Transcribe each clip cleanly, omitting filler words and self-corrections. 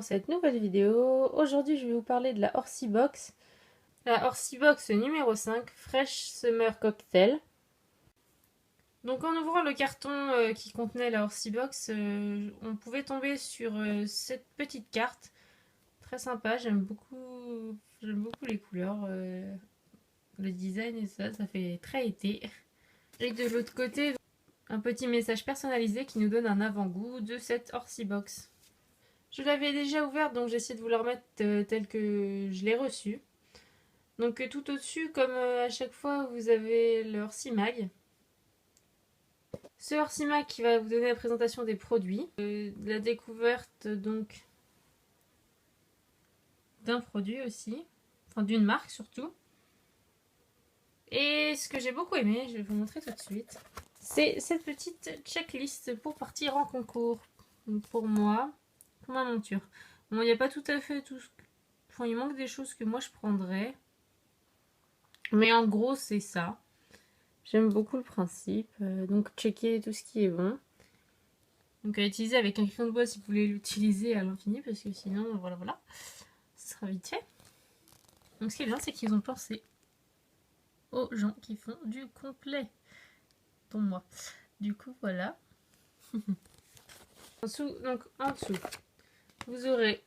cette nouvelle vidéo. Aujourd'hui, je vais vous parler de la Orsi Box. La Orsi Box numéro 5, Fresh Summer Cocktail. Donc en ouvrant le carton qui contenait la Orsi Box, on pouvait tomber sur cette petite carte. Très sympa, j'aime beaucoup les couleurs, le design et ça fait très été. Et de l'autre côté, un petit message personnalisé qui nous donne un avant-goût de cette Orsi Box. Je l'avais déjà ouverte, donc j'ai essayé de vous la remettre telle que je l'ai reçue. Donc tout au-dessus, comme à chaque fois, vous avez le Orsi-Mag. Ce Orsi-Mag qui va vous donner la présentation des produits. La découverte donc d'un produit aussi. Enfin d'une marque surtout. Et ce que j'ai beaucoup aimé, je vais vous montrer tout de suite. C'est cette petite checklist pour partir en concours. Donc pour moi, pour ma monture. Bon, il n'y a pas tout à fait tout ce... Enfin, il manque des choses que moi je prendrais. Mais en gros, c'est ça. J'aime beaucoup le principe. Donc, checker tout ce qui est bon. Donc, à utiliser avec un crayon de bois si vous voulez l'utiliser à l'infini. Parce que sinon, voilà. Ce sera vite fait. Donc, ce qui est bien, c'est qu'ils ont pensé aux gens qui font du complet. Dont moi. Du coup, voilà. En dessous, vous aurez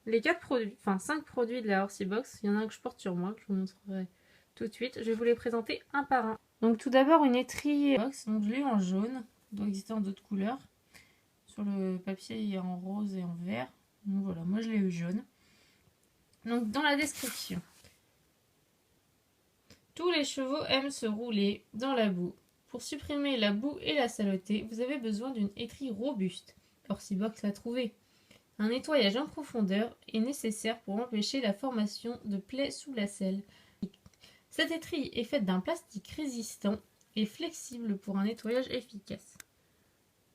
les 4 produits, enfin 5 produits de la Orsi Box. Il y en a un que je porte sur moi, que je vous montrerai tout de suite. Je vais vous les présenter un par un. Donc tout d'abord une étrie box, donc je l'ai eu en jaune, il doit exister en d'autres couleurs. Sur le papier il y a en rose et en vert. Donc voilà, moi je l'ai eu jaune. Donc dans la description. Tous les chevaux aiment se rouler dans la boue. Pour supprimer la boue et la saleté, vous avez besoin d'une étrie robuste. Orsi Box l'a trouvé. Un nettoyage en profondeur est nécessaire pour empêcher la formation de plaies sous la selle. Cette étrie est faite d'un plastique résistant et flexible pour un nettoyage efficace.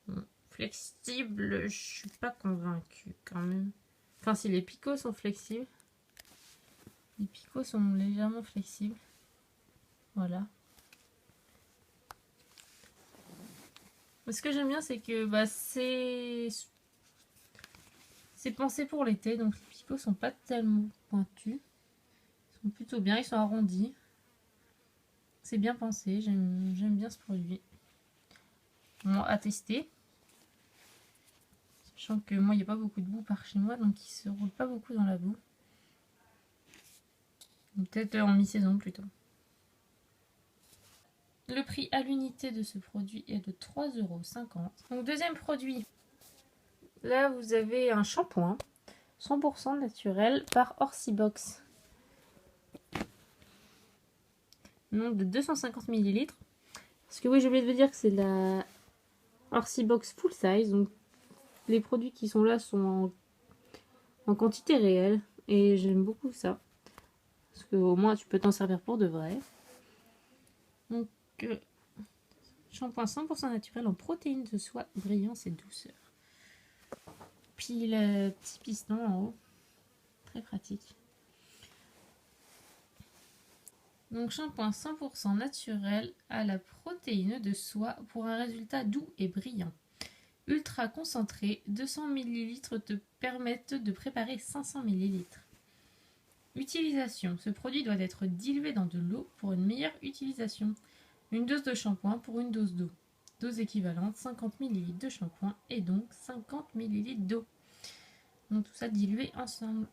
Bon, flexible, je suis pas convaincue quand même. Enfin, si les picots sont flexibles. Les picots sont légèrement flexibles. Voilà. Ce que j'aime bien, c'est que c'est pensé pour l'été, donc les picots sont pas tellement pointus. Ils sont plutôt bien, ils sont arrondis. C'est bien pensé, j'aime bien ce produit. Bon, à tester. Sachant que moi, il n'y a pas beaucoup de boue par chez moi, donc il se roule pas beaucoup dans la boue. Peut-être en mi-saison plutôt. Le prix à l'unité de ce produit est de 3,50 €. Donc deuxième produit. Là, vous avez un shampoing 100% naturel par Orsi Box. Donc de 250 ml. Parce que oui, j'ai oublié de vous dire que c'est la Orsi Box full size. Donc les produits qui sont là sont en quantité réelle. Et j'aime beaucoup ça. Parce qu'au moins tu peux t'en servir pour de vrai. Donc shampoing 100% naturel en protéines de soie, brillance et douceur. Puis le petit piston en haut. Très pratique. Donc shampoing 100% naturel à la protéine de soie pour un résultat doux et brillant. Ultra concentré, 200 ml te permettent de préparer 500 ml. Utilisation. Ce produit doit être dilué dans de l'eau pour une meilleure utilisation. Une dose de shampoing pour une dose d'eau. Dose équivalente 50 ml de shampoing et donc 50 ml d'eau. Donc tout ça dilué ensemble.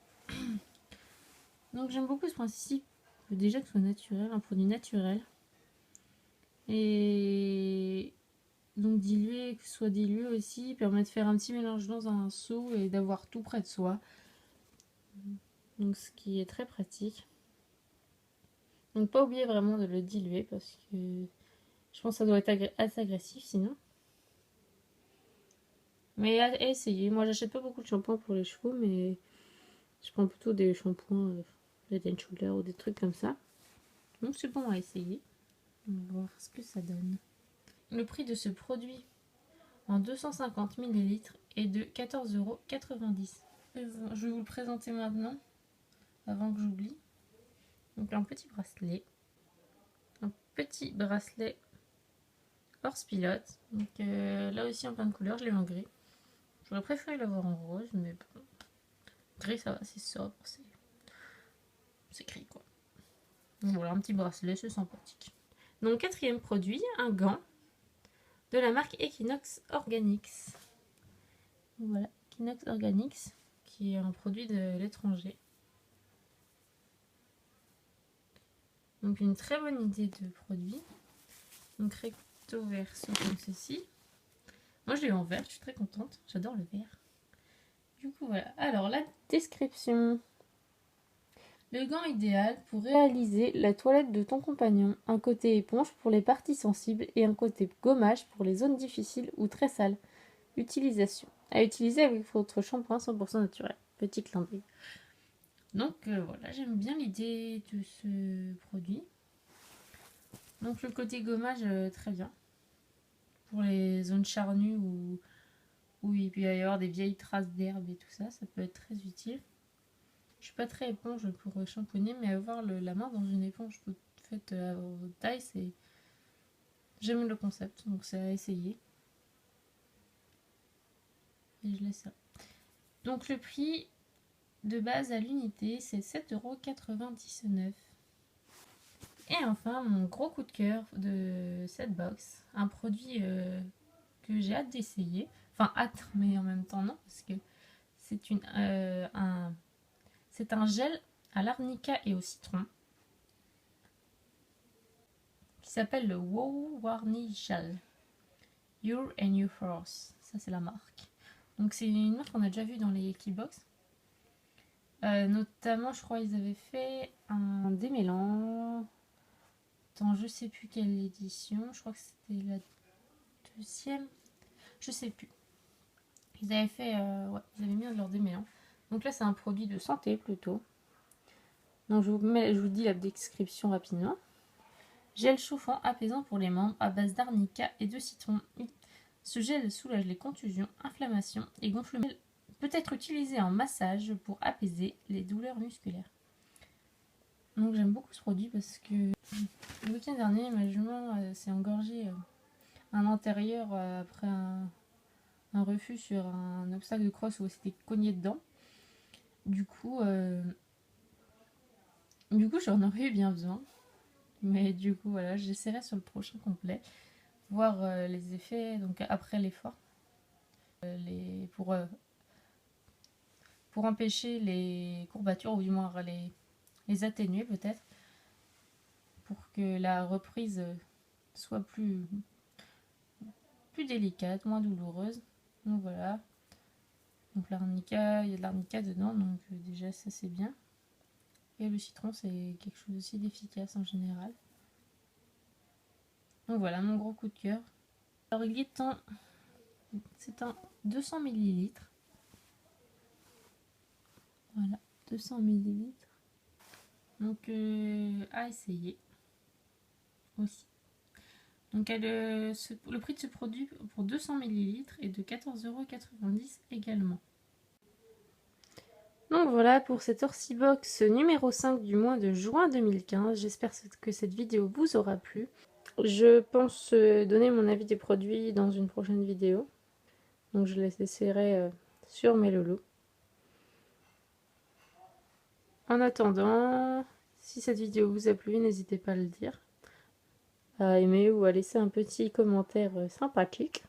Donc j'aime beaucoup ce principe. Déjà que ce soit naturel, un produit naturel. Et donc dilué, que ce soit dilué aussi, permet de faire un petit mélange dans un seau et d'avoir tout près de soi. Donc ce qui est très pratique. Donc pas oublier vraiment de le diluer parce que je pense que ça doit être assez agressif sinon. Mais à essayer. Moi j'achète pas beaucoup de shampoing pour les chevaux, mais je prends plutôt des shampoings Head and Shoulder ou des trucs comme ça. Donc c'est bon à essayer. On va voir ce que ça donne. Le prix de ce produit en 250 ml est de 14,90 €. Je vais vous le présenter maintenant, avant que j'oublie. Donc un petit bracelet. Un petit bracelet Horse Pilote. Donc là aussi en plein de couleurs, je l'ai en gris. J'aurais préféré l'avoir en rose, mais bon. gris, ça va, c'est sobre, c'est gris quoi. Donc voilà, un petit bracelet, c'est sympathique. Donc quatrième produit, un gant de la marque Equinox Organics. Voilà, Equinox Organics, qui est un produit de l'étranger. Donc une très bonne idée de produit. Donc recto verso comme ceci. Moi je l'ai eu en vert, je suis très contente, j'adore le vert. Du coup voilà, alors la description. Le gant idéal pour réaliser la toilette de ton compagnon. Un côté éponge pour les parties sensibles et un côté gommage pour les zones difficiles ou très sales. Utilisation. À utiliser avec votre shampoing 100% naturel. Petit clin d'œil. Donc voilà, j'aime bien l'idée de ce produit. Donc le côté gommage, très bien. Pour les zones charnues où il peut y avoir des vieilles traces d'herbe et tout ça, ça peut être très utile. Je suis pas très éponge pour shampooiner, mais avoir la main dans une éponge toute faite à votre taille, c'est... J'aime le concept, donc c'est à essayer. Et je laisse ça. Donc le prix de base à l'unité, c'est 7,99 €. Et enfin, mon gros coup de cœur de cette box, un produit que j'ai hâte d'essayer. Enfin, hâte, mais en même temps non, parce que c'est un gel à l'arnica et au citron qui s'appelle le Wow Warni Gel. Your and Your Force. Ça, c'est la marque. Donc, c'est une marque qu'on a déjà vue dans les Keybox. Notamment, je crois, ils avaient fait un démêlant. Attends, je sais plus quelle édition. Je crois que c'était la deuxième. Je sais plus. Ils avaient fait. Ouais, ils avaient mis leur démêlant. Donc là, c'est un produit de santé plutôt. Donc, je vous dis la description rapidement. Gel chauffant apaisant pour les membres à base d'arnica et de citron. Ce gel soulage les contusions, inflammations et gonflements. Peut être utilisé en massage pour apaiser les douleurs musculaires. Donc j'aime beaucoup ce produit parce que le week-end dernier, ma jument s'est engorgée un intérieur après un refus sur un obstacle de cross où elle s'était cognée dedans. Du coup j'en aurais eu bien besoin. Mais du coup, voilà, j'essaierai sur le prochain complet, voir les effets donc après l'effort. Pour empêcher les courbatures, ou du moins les atténuer peut-être, pour que la reprise soit plus délicate, moins douloureuse. Donc voilà. Donc l'arnica, il y a de l'arnica dedans, donc déjà ça c'est bien. Et le citron c'est quelque chose aussi d'efficace en général. Donc voilà mon gros coup de cœur. Alors il est c'est un 200 ml. Voilà, 200 ml. Donc à essayer aussi. Donc le prix de ce produit pour 200 ml est de 14,90 € également. Donc voilà pour cette Orsibox numéro 5 du mois de juin 2015. J'espère que cette vidéo vous aura plu. Je pense donner mon avis des produits dans une prochaine vidéo. Donc je les essaierai sur mes loulous. En attendant, si cette vidéo vous a plu, n'hésitez pas à le dire, à aimer ou à laisser un petit commentaire sympathique.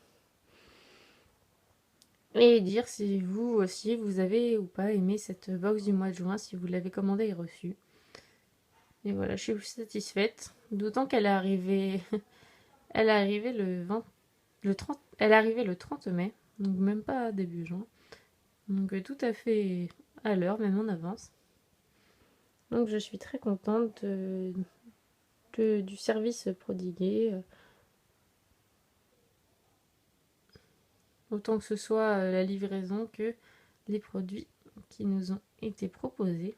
Et dire si vous aussi vous avez ou pas aimé cette box du mois de juin, si vous l'avez commandée et reçue. Et voilà, je suis satisfaite. D'autant qu'elle est arrivée. Elle est arrivée elle est arrivée le 30 mai, donc même pas début juin. Donc tout à fait à l'heure, même en avance. Donc je suis très contente du service prodigué. Autant que ce soit la livraison que les produits qui nous ont été proposés.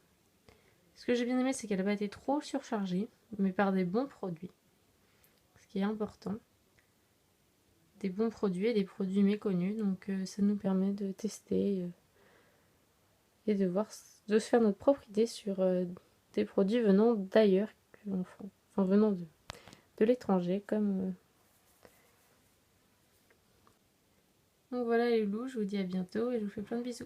Ce que j'ai bien aimé, c'est qu'elle n'a pas été trop surchargée, mais par des bons produits. Ce qui est important. Des bons produits et des produits méconnus. Donc ça nous permet de tester et de se faire notre propre idée sur des produits venant d'ailleurs, enfin venant de l'étranger, comme... Donc voilà les loups, je vous dis à bientôt et je vous fais plein de bisous.